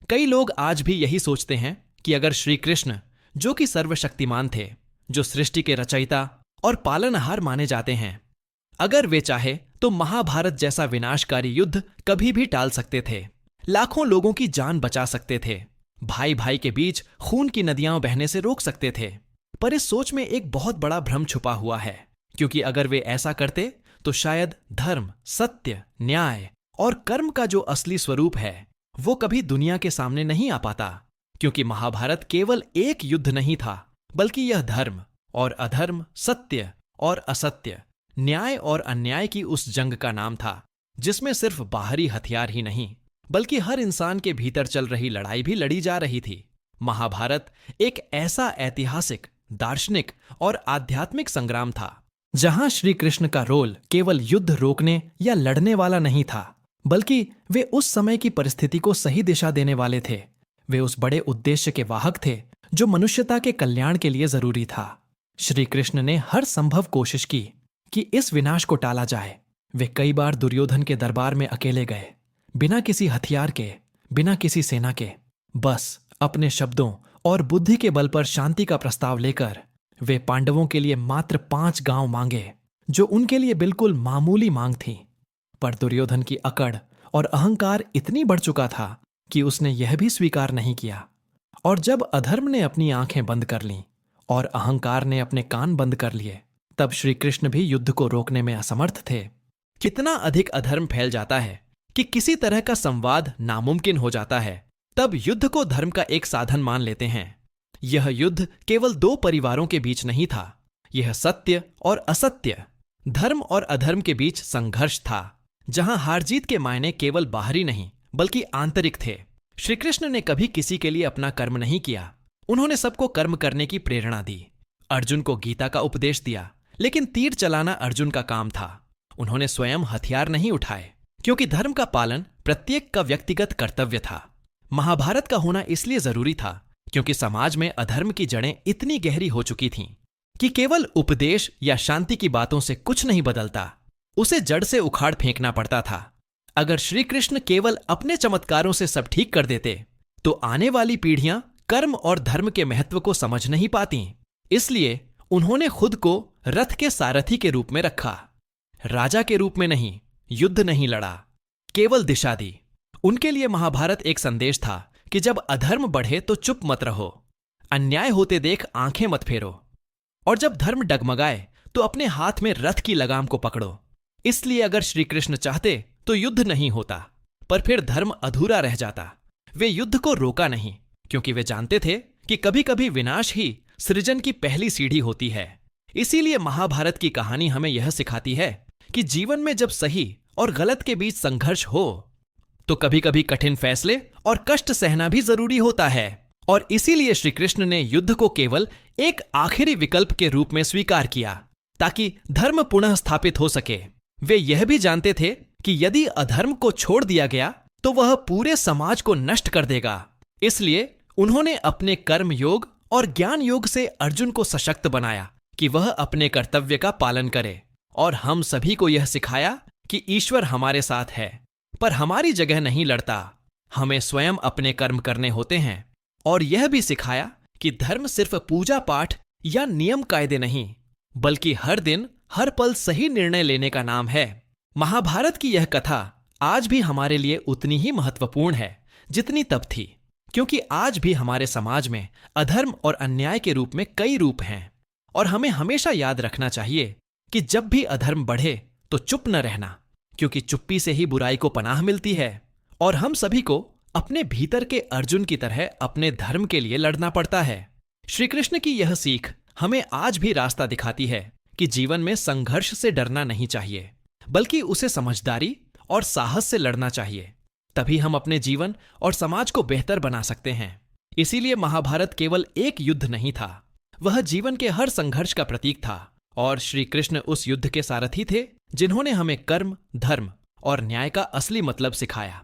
कई लोग आज भी यही सोचते हैं कि अगर श्री कृष्ण, जो कि सर्वशक्तिमान थे, जो सृष्टि के रचयिता और पालनहार माने जाते हैं, अगर वे चाहे तो महाभारत जैसा विनाशकारी युद्ध कभी भी टाल सकते थे, लाखों लोगों की जान बचा सकते थे, भाई भाई के बीच खून की नदियां बहने से रोक सकते थे। पर इस सोच में एक बहुत बड़ा भ्रम छुपा हुआ है, क्योंकि अगर वे ऐसा करते तो शायद धर्म, सत्य, न्याय और कर्म का जो असली स्वरूप है वो कभी दुनिया के सामने नहीं आ पाता। क्योंकि महाभारत केवल एक युद्ध नहीं था, बल्कि यह धर्म और अधर्म, सत्य और असत्य, न्याय और अन्याय की उस जंग का नाम था, जिसमें सिर्फ बाहरी हथियार ही नहीं बल्कि हर इंसान के भीतर चल रही लड़ाई भी लड़ी जा रही थी। महाभारत एक ऐसा ऐतिहासिक, दार्शनिक और आध्यात्मिक संग्राम था जहां श्री कृष्ण का रोल केवल युद्ध रोकने या लड़ने वाला नहीं था, बल्कि वे उस समय की परिस्थिति को सही दिशा देने वाले थे। वे उस बड़े उद्देश्य के वाहक थे जो मनुष्यता के कल्याण के लिए जरूरी था। श्री कृष्ण ने हर संभव कोशिश की कि इस विनाश को टाला जाए। वे कई बार दुर्योधन के दरबार में अकेले गए, बिना किसी हथियार के, बिना किसी सेना के, बस अपने शब्दों और बुद्धि के बल पर शांति का प्रस्ताव लेकर। वे पांडवों के लिए मात्र 5 गांव मांगे, जो उनके लिए बिल्कुल मामूली मांग थी। पर दुर्योधन की अकड़ और अहंकार इतनी बढ़ चुका था कि उसने यह भी स्वीकार नहीं किया। और जब अधर्म ने अपनी आंखें बंद कर लीं और अहंकार ने अपने कान बंद कर लिए, तब श्री कृष्ण भी युद्ध को रोकने में असमर्थ थे। कितना अधिक अधर्म फैल जाता है कि किसी तरह का संवाद नामुमकिन हो जाता है, तब युद्ध को धर्म का एक साधन मान लेते हैं। यह युद्ध केवल 2 परिवारों के बीच नहीं था, यह सत्य और असत्य, धर्म और अधर्म के बीच संघर्ष था, जहां हार जीत के मायने केवल बाहरी नहीं बल्कि आंतरिक थे। श्री कृष्ण ने कभी किसी के लिए अपना कर्म नहीं किया, उन्होंने सबको कर्म करने की प्रेरणा दी। अर्जुन को गीता का उपदेश दिया, लेकिन तीर चलाना अर्जुन का काम था। उन्होंने स्वयं हथियार नहीं उठाए, क्योंकि धर्म का पालन प्रत्येक का व्यक्तिगत कर्तव्य था। महाभारत का होना इसलिए जरूरी था क्योंकि समाज में अधर्म की जड़ें इतनी गहरी हो चुकी थीं कि केवल उपदेश या शांति की बातों से कुछ नहीं बदलता, उसे जड़ से उखाड़ फेंकना पड़ता था। अगर श्री कृष्ण केवल अपने चमत्कारों से सब ठीक कर देते तो आने वाली पीढ़ियां कर्म और धर्म के महत्व को समझ नहीं पाती। इसलिए उन्होंने खुद को रथ के सारथी के रूप में रखा, राजा के रूप में नहीं, युद्ध नहीं लड़ा, केवल दिशा दी। उनके लिए महाभारत एक संदेश था कि जब अधर्म बढ़े तो चुप मत रहो, अन्याय होते देख आंखें मत फेरो, और जब धर्म डगमगाए तो अपने हाथ में रथ की लगाम को पकड़ो। इसलिए अगर श्री कृष्ण चाहते तो युद्ध नहीं होता, पर फिर धर्म अधूरा रह जाता। वे युद्ध को रोका नहीं, क्योंकि वे जानते थे कि कभी कभी विनाश ही सृजन की पहली सीढ़ी होती है। इसीलिए महाभारत की कहानी हमें यह सिखाती है कि जीवन में जब सही और गलत के बीच संघर्ष हो तो कभी कभी कठिन फैसले और कष्ट सहना भी जरूरी होता है। और इसीलिए श्री कृष्ण ने युद्ध को केवल एक आखिरी विकल्प के रूप में स्वीकार किया, ताकि धर्म पुनः स्थापित हो सके। वे यह भी जानते थे कि यदि अधर्म को छोड़ दिया गया तो वह पूरे समाज को नष्ट कर देगा। इसलिए उन्होंने अपने कर्म योग और ज्ञान योग से अर्जुन को सशक्त बनाया कि वह अपने कर्तव्य का पालन करे, और हम सभी को यह सिखाया कि ईश्वर हमारे साथ है, पर हमारी जगह नहीं लड़ता। हमें स्वयं अपने कर्म करने होते हैं। और यह भी सिखाया कि धर्म सिर्फ पूजा पाठ या नियम कायदे नहीं, बल्कि हर दिन हर पल सही निर्णय लेने का नाम है। महाभारत की यह कथा आज भी हमारे लिए उतनी ही महत्वपूर्ण है जितनी तब थी, क्योंकि आज भी हमारे समाज में अधर्म और अन्याय के रूप में कई रूप हैं। और हमें हमेशा याद रखना चाहिए कि जब भी अधर्म बढ़े तो चुप न रहना, क्योंकि चुप्पी से ही बुराई को पनाह मिलती है। और हम सभी को अपने भीतर के अर्जुन की तरह अपने धर्म के लिए लड़ना पड़ता है। श्री कृष्ण की यह सीख हमें आज भी रास्ता दिखाती है कि जीवन में संघर्ष से डरना नहीं चाहिए, बल्कि उसे समझदारी और साहस से लड़ना चाहिए। तभी हम अपने जीवन और समाज को बेहतर बना सकते हैं। इसीलिए महाभारत केवल एक युद्ध नहीं था, वह जीवन के हर संघर्ष का प्रतीक था। और श्री कृष्ण उस युद्ध के सारथी थे जिन्होंने हमें कर्म, धर्म और न्याय का असली मतलब सिखाया।